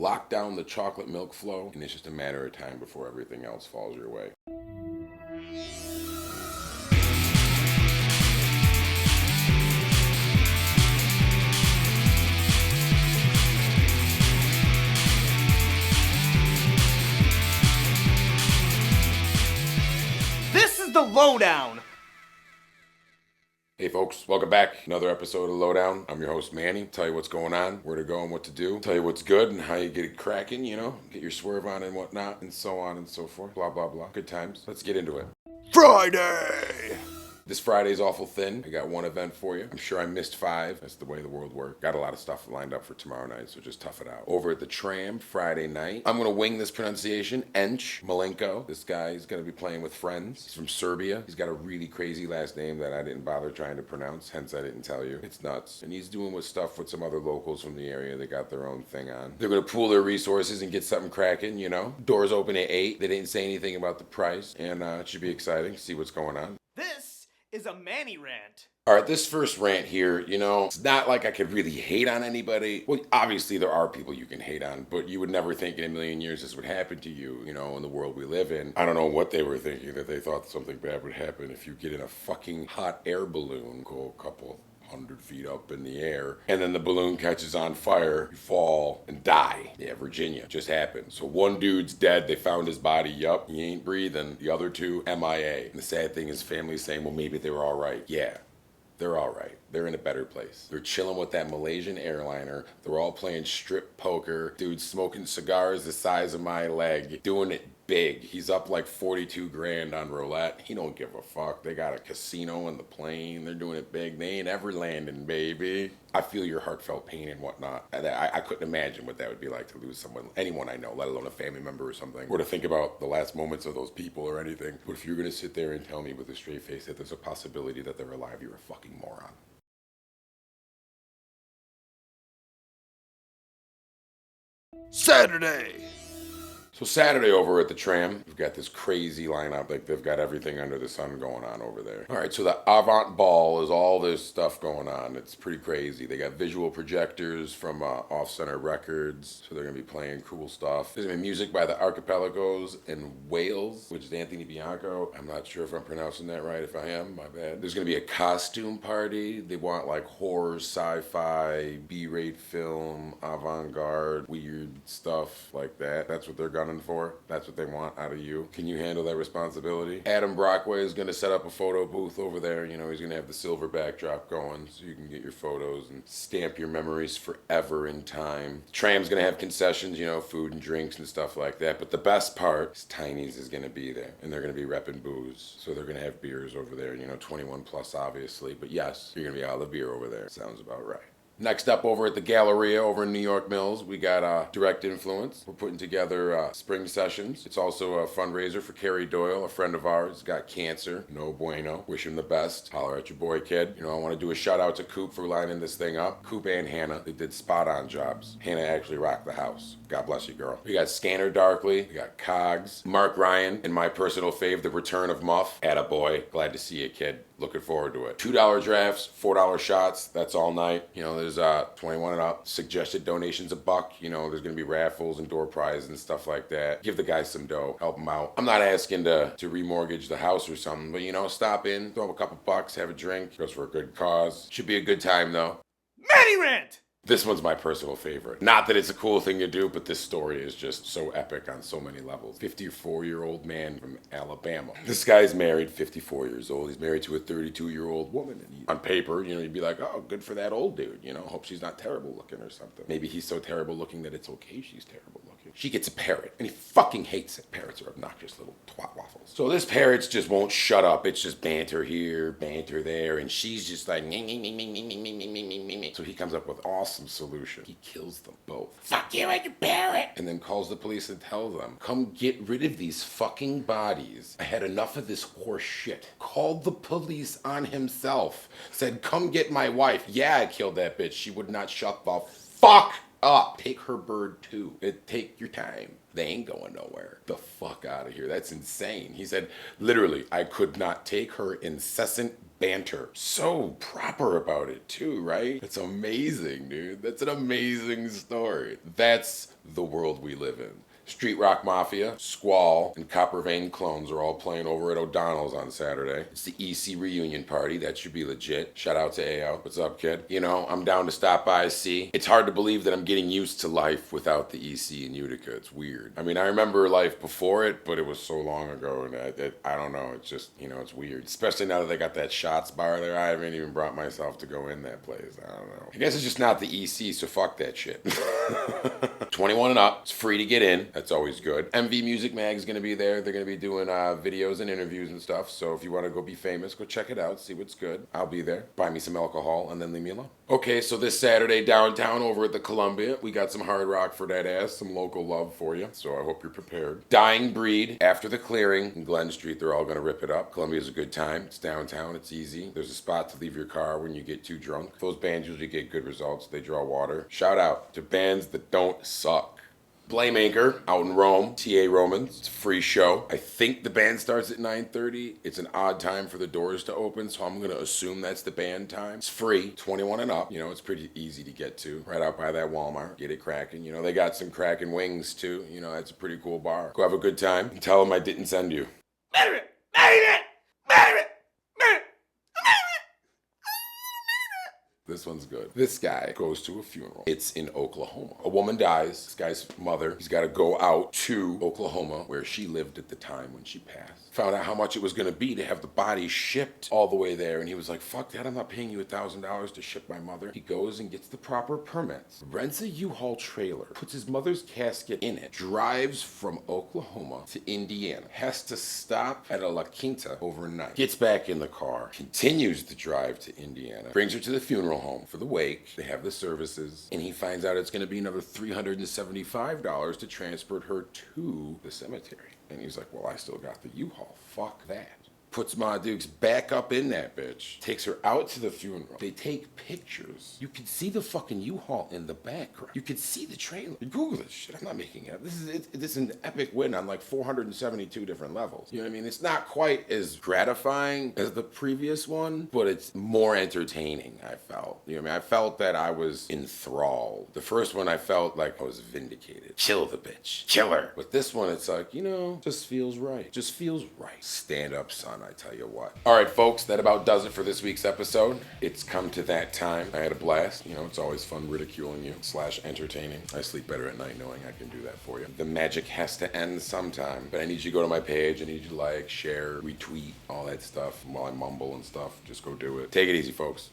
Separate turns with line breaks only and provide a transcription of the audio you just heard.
lock down the chocolate milk flow, and it's just a matter of time before everything else falls your way.
This is the Lowdown.
Hey folks, welcome back. Another episode of Lowdown. I'm your host Manny. Tell you what's going on, where to go and what to do. Tell you what's good and how you get it cracking, get your swerve on and whatnot, and so on and so forth. Blah, blah, blah. Good times. Let's get into it. Friday! This Friday's awful thin. I got one event for you. I'm sure I missed 5. That's the way the world works. Got a lot of stuff lined up for tomorrow night, so just tough it out. Over at the Tram, Friday night. I'm going to wing this pronunciation. Ench Malenko. This guy is going to be playing with friends. He's from Serbia. He's got a really crazy last name that I didn't bother trying to pronounce, hence I didn't tell you. It's nuts. And he's doing stuff with some other locals from the area. They got their own thing on. They're going to pool their resources and get something cracking, Doors open at 8. They didn't say anything about the price, and it should be exciting. See what's going on.
This is a Manny rant.
All right, this first rant here, it's not like I could really hate on anybody. Well, obviously there are people you can hate on, but you would never think in a million years this would happen to you, in the world we live in. I don't know what they were thinking, that they thought something bad would happen if you get in a fucking hot air balloon, go a couple 100 feet up in the air, and then the balloon catches on fire, you fall and die. Yeah, Virginia, just happened. So one dude's dead, they found his body, yup, he ain't breathing. The other 2, MIA. And the sad thing is family's saying, well, maybe they were all right. Yeah, they're all right. They're in a better place. They're chilling with that Malaysian airliner. They're all playing strip poker. Dude's smoking cigars the size of my leg, doing it big. He's up like 42 grand on roulette. He don't give a fuck. They got a casino in the plane. They're doing it big. They ain't ever landing, baby. I feel your heartfelt pain and whatnot. I couldn't imagine what that would be like to lose anyone I know, let alone a family member or something, or to think about the last moments of those people or anything. But if you're gonna sit there and tell me with a straight face that there's a possibility that they're alive, you're a fucking moron. Saturday. So Saturday over at the Tram, we've got this crazy lineup. Like they've got everything under the sun going on over there. All right, so the Avant Ball is all this stuff going on. It's pretty crazy. They got visual projectors from Off Center Records, so they're gonna be playing cool stuff. There's gonna be music by the Archipelagos in Wales, which is Anthony Bianco. I'm not sure if I'm pronouncing that right. If I am, my bad. There's gonna be a costume party. They want like horror, sci-fi, B-rate film, avant-garde, weird stuff like that. That's what they're gonna for. That's what they want out of you. Can you handle that responsibility? Adam Brockway is going to set up a photo booth over there. He's going to have the silver backdrop going so you can get your photos and stamp your memories forever in time. Tram's going to have concessions, food and drinks and stuff like that. But the best part is Tiny's is going to be there, and they're going to be repping booze. So they're going to have beers over there, 21 plus obviously. But yes, you're going to be out of the beer over there. Sounds about right. Next up over at the Galleria over in New York Mills, we got Direct Influence. We're putting together spring sessions. It's also a fundraiser for Carrie Doyle, a friend of ours. He's got cancer. No bueno. Wish him the best. Holler at your boy, kid. I want to do a shout out to Coop for lining this thing up. Coop and Hannah, they did spot on jobs. Hannah actually rocked the house. God bless you, girl. We got Scanner Darkly. We got Cogs. Mark Ryan, and my personal fave, the return of Muff. Attaboy. Glad to see you, kid. Looking forward to it. $2 drafts, $4 shots. That's all night. There's 21 and up. Suggested donations $1. There's gonna be raffles and door prizes and stuff like that. Give the guys some dough. Help them out. I'm not asking to remortgage the house or something, but stop in, throw up a couple bucks, have a drink. Goes for a good cause. Should be a good time though.
Manny rant.
This one's my personal favorite. Not that it's a cool thing to do, but this story is just so epic on so many levels. 54-year-old man from Alabama. This guy's married, 54 years old. He's married to a 32-year-old woman. And on paper, you'd be like, oh, good for that old dude. Hope she's not terrible looking or something. Maybe he's so terrible looking that it's okay she's terrible looking. She gets a parrot, and he fucking hates it. Parrots are obnoxious little twat waffles. So this parrot just won't shut up. It's just banter here, banter there, and she's just like, me. So he comes up with awesome solution. He kills them both. Fuck you and your parrot! And then calls the police and tells them, come get rid of these fucking bodies. I had enough of this horse shit. Called the police on himself. Said, come get my wife. Yeah, I killed that bitch. She would not shut the fuck up. Take her bird too. Take your time. They ain't going nowhere. The fuck out of here. That's insane. He said, literally, I could not take her incessant banter. So proper about it too, right? That's amazing, dude. That's an amazing story. That's the world we live in. Street Rock Mafia, Squall, and Copper Vein Clones are all playing over at O'Donnell's on Saturday. It's the EC reunion party. That should be legit. Shout out to AO. What's up, kid? You know, I'm down to stop by, see. It's hard to believe that I'm getting used to life without the EC in Utica. It's weird. I mean, I remember life before it, but it was so long ago, and I don't know. It's just, you know, it's weird. Especially now that they got that Shots bar there. I haven't even brought myself to go in that place. I don't know. I guess it's just not the EC, so fuck that shit. 21 and up. It's free to get in. That's always good. MV Music Mag is going to be there. They're going to be doing videos and interviews and stuff. So if you want to go be famous, go check it out. See what's good. I'll be there. Buy me some alcohol and then leave me alone. Okay, so this Saturday downtown over at the Columbia, we got some hard rock for that ass. Some local love for you. So I hope you're prepared. Dying Breed, After the Clearing, and Glen Street. They're all going to rip it up. Columbia's a good time. It's downtown. It's easy. There's a spot to leave your car when you get too drunk. Those bands usually get good results. They draw water. Shout out to bands that don't suck. Blaymaker out in Rome, TA Romans. It's a free show. I think the band starts at 9:30. It's an odd time for the doors to open, so I'm going to assume that's the band time. It's free, 21 and up. You know, it's pretty easy to get to. Right out by that Walmart. Get it cracking. You know, they got some cracking wings too. You know, that's a pretty cool bar. Go have a good time and tell them I didn't send you. This one's good. This guy goes to a funeral. It's in Oklahoma. A woman dies. This guy's mother. He's got to go out to Oklahoma where she lived at the time when she passed. Found out how much it was going to be to have the body shipped all the way there. And he was like, fuck that. I'm not paying you $1,000 to ship my mother. He goes and gets the proper permits. Rents a U-Haul trailer. Puts his mother's casket in it. Drives from Oklahoma to Indiana. Has to stop at a La Quinta overnight. Gets back in the car. Continues the drive to Indiana. Brings her to the funeral home for the wake. They have the services, and he finds out it's going to be another $375 to transport her to the cemetery. And he's like, well, I still got the U-Haul. Fuck that. Puts Ma Dukes back up in that bitch. Takes her out to the funeral. They take pictures. You can see the fucking U-Haul in the background. You can see the trailer. You Google this shit. I'm not making it up. This is an epic win on like 472 different levels. You know what I mean? It's not quite as gratifying as the previous one, but it's more entertaining, I felt. You know what I mean? I felt that I was enthralled. The first one, I felt like I was vindicated. Kill the bitch. Kill her. But this one, it's like, you know, just feels right. Just feels right. Stand up, son. I tell you what. All right, folks, that about does it for this week's episode. It's come to that time. I had a blast. You know, it's always fun ridiculing you / entertaining. I sleep better at night knowing I can do that for you. The magic has to end sometime, but I need you to go to my page. I need you to like, share, retweet, all that stuff. While I mumble and stuff, just go do it. Take it easy, folks.